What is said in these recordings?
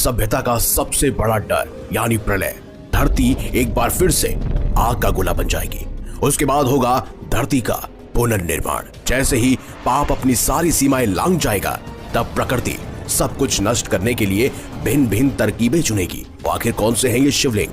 सभ्यता का सबसे बड़ा डर यानी प्रलय। धरती एक बार फिर से आग का गोला बन जाएगी। उसके बाद होगा धरती का पुनर्निर्माण। जैसे ही पाप अपनी सारी सीमाएं लांघ जाएगा, तब प्रकृति सब कुछ नष्ट करने के लिए भिन्न भिन्न तरकीबें चुनेगी। वो आखिर कौन से हैं ये शिवलिंग?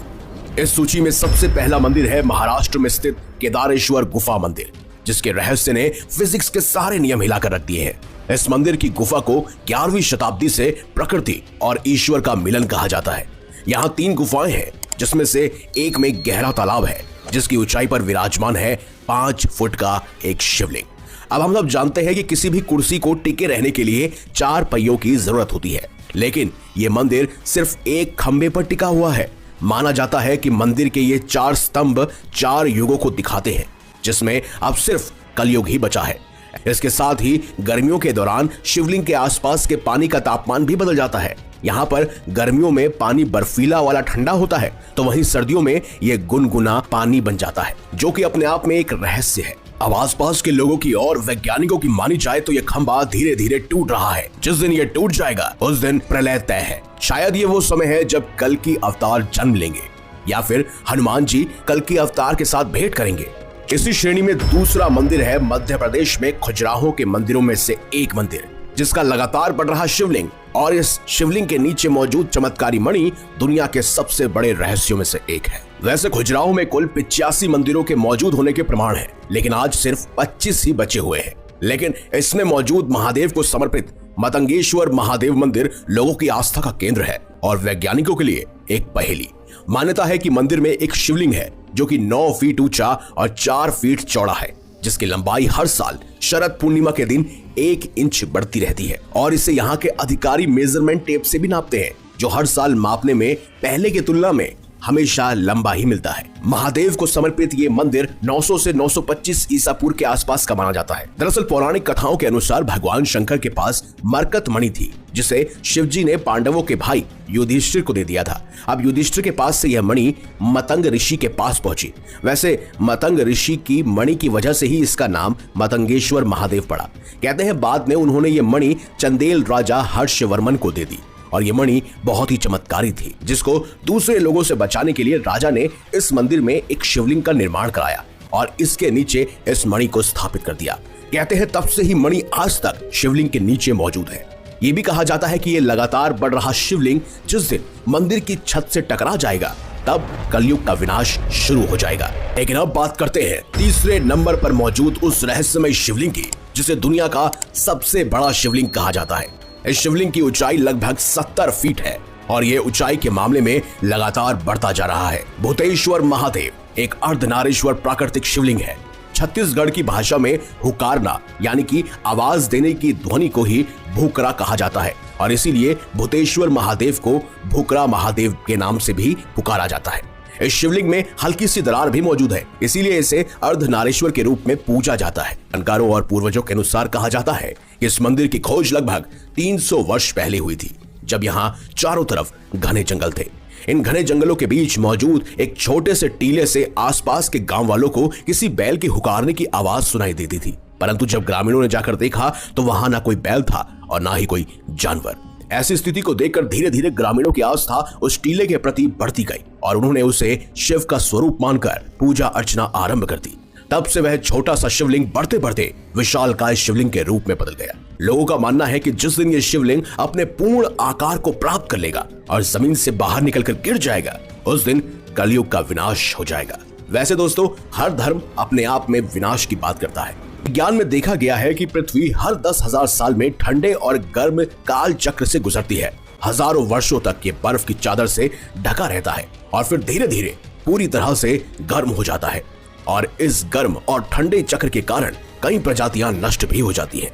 इस सूची में सबसे पहला मंदिर है महाराष्ट्र में स्थित केदारेश्वर गुफा मंदिर, जिसके रहस्य ने फिजिक्स के सारे नियम हिलाकर रख दिए हैं। इस मंदिर की गुफा को 11वीं शताब्दी से प्रकृति और ईश्वर का मिलन कहा जाता है। यहाँ 3 गुफाएं हैं, जिसमें से एक में गहरा तालाब है, जिसकी ऊंचाई पर विराजमान है 5 फुट का एक शिवलिंग। अब हम सब जानते हैं कि किसी भी कुर्सी को टिके रहने के लिए 4 पहियों की जरूरत होती है, लेकिन ये मंदिर सिर्फ एक खंबे पर टिका हुआ है। माना जाता है कि मंदिर के ये 4 स्तंभ 4 युगों को दिखाते हैं, जिसमें अब सिर्फ कलयुग ही बचा है। इसके साथ ही गर्मियों के दौरान शिवलिंग के आसपास के पानी का तापमान भी बदल जाता है। यहाँ पर गर्मियों में पानी बर्फीला वाला ठंडा होता है, तो वहीं सर्दियों में ये गुनगुना पानी बन जाता है, जो कि अपने आप में एक रहस्य है। अब आसपास के लोगों की और वैज्ञानिकों की मानी जाए तो ये खंबा धीरे धीरे टूट रहा है। जिस दिन ये टूट जाएगा, उस दिन प्रलय तय है। शायद ये वो समय है जब कल्कि अवतार जन्म लेंगे, या फिर हनुमान जी कल्कि अवतार के साथ भेंट करेंगे। इसी श्रेणी में दूसरा मंदिर है मध्य प्रदेश में खजुराहो के मंदिरों में से एक मंदिर, जिसका लगातार बढ़ रहा शिवलिंग और इस शिवलिंग के नीचे मौजूद चमत्कारी मणि दुनिया के सबसे बड़े रहस्यों में से एक है। वैसे खजुराहो में कुल 85 मंदिरों के मौजूद होने के प्रमाण हैं, लेकिन आज सिर्फ 25 ही बचे हुए हैं। लेकिन इसमें मौजूद महादेव को समर्पित मतंगेश्वर महादेव मंदिर लोगों की आस्था का केंद्र है और वैज्ञानिकों के लिए एक पहेली। मान्यता है कि मंदिर में एक शिवलिंग है जो कि 9 फीट ऊंचा और 4 फीट चौड़ा है, जिसकी लंबाई हर साल शरद पूर्णिमा के दिन 1 इंच बढ़ती रहती है और इसे यहाँ के अधिकारी मेजरमेंट टेप से भी नापते हैं, जो हर साल मापने में पहले की तुलना में हमेशा लंबा ही मिलता है। महादेव को समर्पित ये मंदिर 900 से 925 ईसा पूर्व के आसपास का माना जाता है। दरअसल पौराणिक कथाओं के अनुसार भगवान शंकर के पास मरकत मणि थी, जिसे शिवजी ने पांडवों के भाई युधिष्ठिर को दे दिया था। अब युधिष्ठिर के पास से यह मणि मतंग ऋषि के पास पहुंची। वैसे मतंग ऋषि की मणि की वजह से ही इसका नाम मतंगेश्वर महादेव पड़ा। कहते हैं बाद में उन्होंने ये मणि चंदेल राजा हर्षवर्मन को दे दी और ये मणि बहुत ही चमत्कारी थी, जिसको दूसरे लोगों से बचाने के लिए राजा ने इस मंदिर में एक शिवलिंग का निर्माण कराया और इसके नीचे इस मणि को स्थापित कर दिया। कहते हैं तब से ही मणि आज तक शिवलिंग के नीचे मौजूद है। ये भी कहा जाता है कि ये लगातार बढ़ रहा शिवलिंग जिस दिन मंदिर की छत से टकरा जाएगा, तब कलयुग का विनाश शुरू हो जाएगा। लेकिन अब बात करते हैं तीसरे नंबर पर मौजूद उस रहस्यमय शिवलिंग की, जिसे दुनिया का सबसे बड़ा शिवलिंग कहा जाता है। इस शिवलिंग की ऊंचाई लगभग 70 फीट है और ये ऊंचाई के मामले में लगातार बढ़ता जा रहा है। भूतेश्वर महादेव एक अर्धनारीश्वर प्राकृतिक शिवलिंग है। छत्तीसगढ़ की भाषा में हुकारना यानी कि आवाज देने की ध्वनि को ही भूकरा कहा जाता है और इसीलिए भूतेश्वर महादेव को भूकरा महादेव के नाम से भी पुकारा जाता है। इस शिवलिंग में हल्की सी दरार भी मौजूद है, इसीलिए इसे अर्धनारीश्वर के रूप में पूजा जाता है। जानकारों और पूर्वजों के अनुसार कहा जाता है कि इस मंदिर की खोज लगभग 300 वर्ष पहले हुई थी, जब यहाँ चारों तरफ घने जंगल थे। इन घने जंगलों के बीच मौजूद एक छोटे से टीले से आसपास के गांव वालों को किसी बैल की हुकारने की आवाज सुनाई देती थी, परंतु जब ग्रामीणों ने जाकर देखा तो वहां ना कोई बैल था और ना ही कोई जानवर। ऐसी स्थिति को देखकर धीरे धीरे ग्रामीणों की आस्था उस टीले के प्रति बढ़ती गई और उन्होंने उसे शिव का स्वरूप मानकर पूजा अर्चना आरंभ कर दी। तब से वह छोटा सा शिवलिंग बढ़ते बढ़ते विशालकाय शिवलिंग के रूप में बदल गया। लोगों का मानना है कि जिस दिन ये शिवलिंग अपने पूर्ण आकार को प्राप्त कर लेगा और जमीन से बाहर निकलकर गिर जाएगा, उस दिन कलयुग का विनाश हो जाएगा। वैसे दोस्तों, हर धर्म अपने आप में विनाश की बात करता है। विज्ञान में देखा गया है कि पृथ्वी हर 10,000 साल में ठंडे और गर्म काल चक्र से गुजरती है। हजारों वर्षों तक ये बर्फ की चादर से ढका रहता है और फिर धीरे धीरे पूरी तरह से गर्म हो जाता है और इस गर्म और ठंडे चक्र के कारण कई प्रजातियां नष्ट भी हो जाती हैं।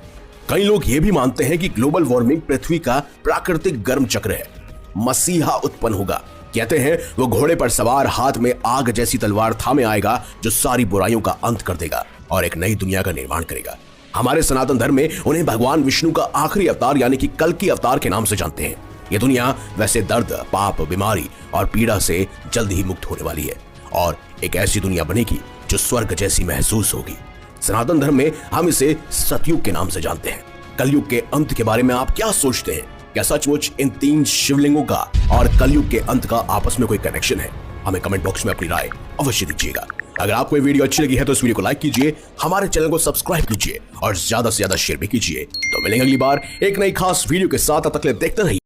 कई लोग ये भी मानते हैं कि ग्लोबल वार्मिंग पृथ्वी का प्राकृतिक गर्म चक्र है। मसीहा उत्पन्न होगा। कहते हैं वो घोड़े पर सवार हाथ में आग जैसी तलवार थामे आएगा, जो सारी बुराइयों का अंत कर देगा और एक नई दुनिया का निर्माण करेगा। हमारे सनातन धर्म में उन्हें भगवान विष्णु का आखिरी अवतार यानी कि कल्कि अवतार के नाम से जानते हैं। ये दुनिया वैसे दर्द, पाप, बीमारी और पीड़ा से जल्द ही मुक्त होने वाली है और एक ऐसी दुनिया बनेगी जो स्वर्ग जैसी महसूस होगी। सनातन धर्म में हम इसे सतयुग के नाम से जानते हैं। कलयुग के अंत के बारे में आप क्या सोचते हैं? क्या सचमुच इन 3 शिवलिंगों का और कलयुग के अंत का आपस में कोई कनेक्शन है? हमें कमेंट बॉक्स में अपनी राय अवश्य दीजिएगा। अगर आपको ये वीडियो अच्छी लगी है तो इस वीडियो को लाइक कीजिए, हमारे चैनल को सब्सक्राइब कीजिए और ज्यादा से ज्यादा शेयर भी कीजिए। तो मिलेंगे अगली बार एक नई खास वीडियो के साथ। तब तक के लिए देखते रहिए